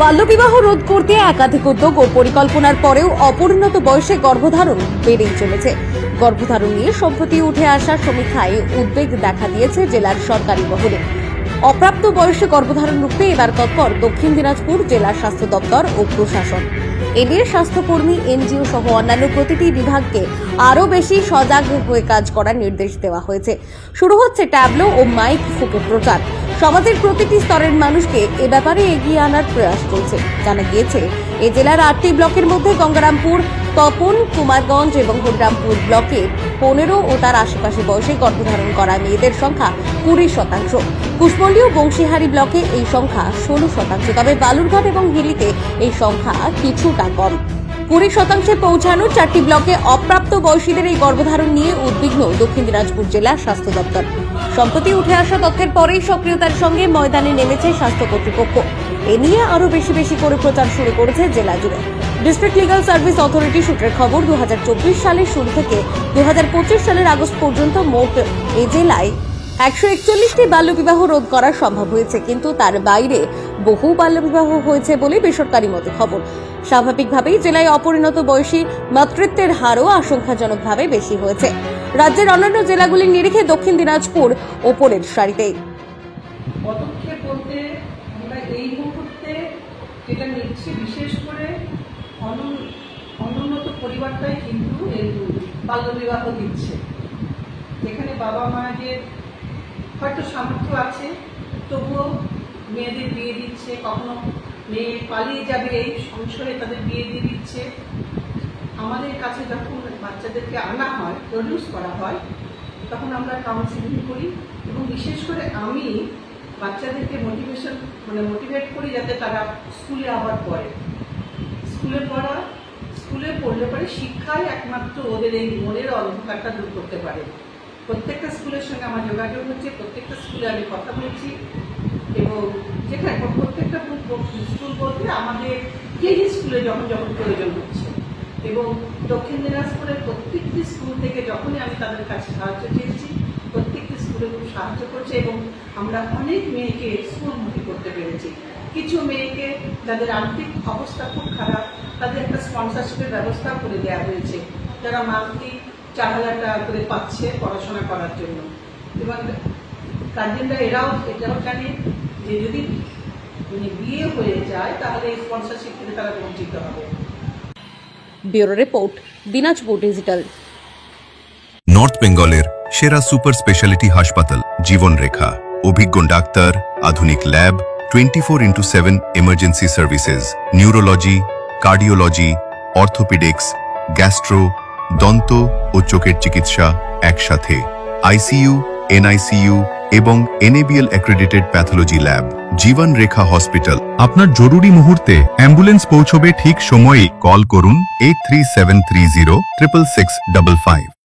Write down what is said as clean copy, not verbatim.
বাল্যবিবাহ রোধ করতে একাধিক উদ্যোগ ও পরিকল্পনার পরেও অপরিণত বয়সে গর্ভধারণ বেড়েই চলেছে। গর্ভধারণ নিয়ে সম্প্রতি উঠে আসা সমীক্ষায় উদ্বেগ দেখা দিয়েছে জেলার সরকারি মহলে। অপ্রাপ্ত বয়সে গর্ভধারণ রুখতে এবার তৎপর দক্ষিণ দিনাজপুর জেলা স্বাস্থ্য দপ্তর ও প্রশাসন। এ নিয়ে স্বাস্থ্যকর্মী, এনজিও সহ অন্যান্য প্রতিটি বিভাগকে আরও বেশি সজাগ হয়ে কাজ করার নির্দেশ দেওয়া হয়েছে। শুরু হচ্ছে ট্যাবলো ও মাইক ফুঁকে প্রচার। সমাজের প্রতিটি স্তরের মানুষকে এ ব্যাপারে এগিয়ে আনার প্রয়াস চলছে। জানা গিয়েছে, এই জেলার 8টি ব্লকের মধ্যে গঙ্গারামপুর, তপন, কুমারগঞ্জ এবং হরিরামপুর ব্লকে 15 ও তার আশেপাশে বয়সে গর্ভধারণ করা মেয়েদের সংখ্যা 20%। কুশমন্ডি ও বংশীহারি ব্লকে এই সংখ্যা 16%, তবে বালুরঘাট এবং হিলিতে এই সংখ্যা কিছুটা কম। 20% পৌঁছানো 4টি ব্লকে অপ্রাপ্ত বয়সীদের এই গর্ভধারণ নিয়ে উদ্বিগ্ন দক্ষিণ দিনাজপুর জেলার স্বাস্থ্য দপ্তর। সম্প্রতি উঠে আসা তথ্যের পরেই সক্রিয়তার সঙ্গে ময়দানে নেমেছে স্বাস্থ্য কর্তৃপক্ষ। এ নিয়ে আরও বেশি করে প্রচার শুরু করেছে জেলা জুড়ে। ডিস্ট্রিক্ট লিগাল সার্ভিস অথরিটি সূত্রের খবর, 2024 সালের শুরু থেকে 2025 সালের আগস্ট পর্যন্ত মোট এ জেলায় 141টি বাল্যবিবাহ রোধ করা সম্ভব হয়েছে, কিন্তু তার বাইরে বহু বাল্যবিবাহ হয়েছে বলে বেসরকারি মতে খবর। স্বাভাবিকভাবেই জেলায় অপরিণত বয়সী মাতৃত্বের হারও আশঙ্কাজনকভাবে বেশি হয়েছে। রাজ্যের অন্যান্য জেলাগুলির নিরিখে দক্ষিণ দিনাজপুর ওপরের সারিতে। পদক্ষেপ বলতে আমরা এই মুহূর্তে যেটা নিচ্ছি, বিশেষ করে অনুন্নত পরিবারটাই কিন্তু এই বাল্যবিবাহ দিচ্ছে। যেখানে বাবা মায়েদের হয়তো সামর্থ্য আছে, তবুও মেয়েদের বিয়ে দিচ্ছে, কখনো মেয়ে পালিয়ে যাবে এই সংসারে তাদের বিয়ে দিয়ে দিচ্ছে। আমাদের কাছে যখন বাচ্চাদেরকে আনা হয়, প্রডিউস করা হয়, তখন আমরা কাউন্সিলিং করি এবং বিশেষ করে আমি বাচ্চাদেরকে মোটিভেট করি যাতে তারা স্কুলে আবার পড়ে। স্কুলে পড়লে পরে শিক্ষাই একমাত্র ওদের এই মনের অন্ধকারটা দূর করতে পারে। প্রত্যেকটা স্কুলের সঙ্গে আমার যোগাযোগ হচ্ছে, প্রত্যেকটা স্কুলে আমি কথা বলছি এবং যেখানে প্রত্যেকটা স্কুল বলতে আমাদের কেজি স্কুলে যখন প্রয়োজন হচ্ছে এবং দক্ষিণ দিনাজপুরের প্রত্যেকটি স্কুল থেকে যখনই আমি তাদের কাছে সাহায্য চেয়েছি, প্রত্যেকটি স্কুলে খুব সাহায্য করছে এবং আমরা অনেক মেয়েকে স্কুলমুখী করতে পেরেছি। কিছু মেয়েকে যাদের আর্থিক অবস্থা খুব খারাপ, তাদের একটা স্পন্সরশিপের ব্যবস্থা করে দেওয়া হয়েছে, যারা মান্থলি 4,000 টাকা করে পাচ্ছে পড়াশোনা করার জন্য। এবং গার্জেনরা এটাও জানে যে যদি বিয়ে হয়ে যায় তাহলে এই স্পন্সরশিপ থেকে তারা বঞ্চিত হবে। Bureau report, Dinajpur digital. North বেঙ্গলের সেরা সুপার স্পেশালিটি হাসপাতাল জীবন রেখা, অভিজ্ঞ ডাক্তার, আধুনিক lab, 24x7 emergency services, neurology, cardiology, orthopaedics, gastro, দন্ত ও চোখের চিকিৎসা একসাথে, আইসিইউ, এনআইসিইউ এবং NABL অ্যাক্রেডিটেড প্যাথোলজি ল্যাব। জীবন রেখা হসপিটাল। আপনার জরুরি মুহূর্তে অ্যাম্বুলেন্স পৌঁছবে ঠিক সময়ে। কল করুন 83730 66655।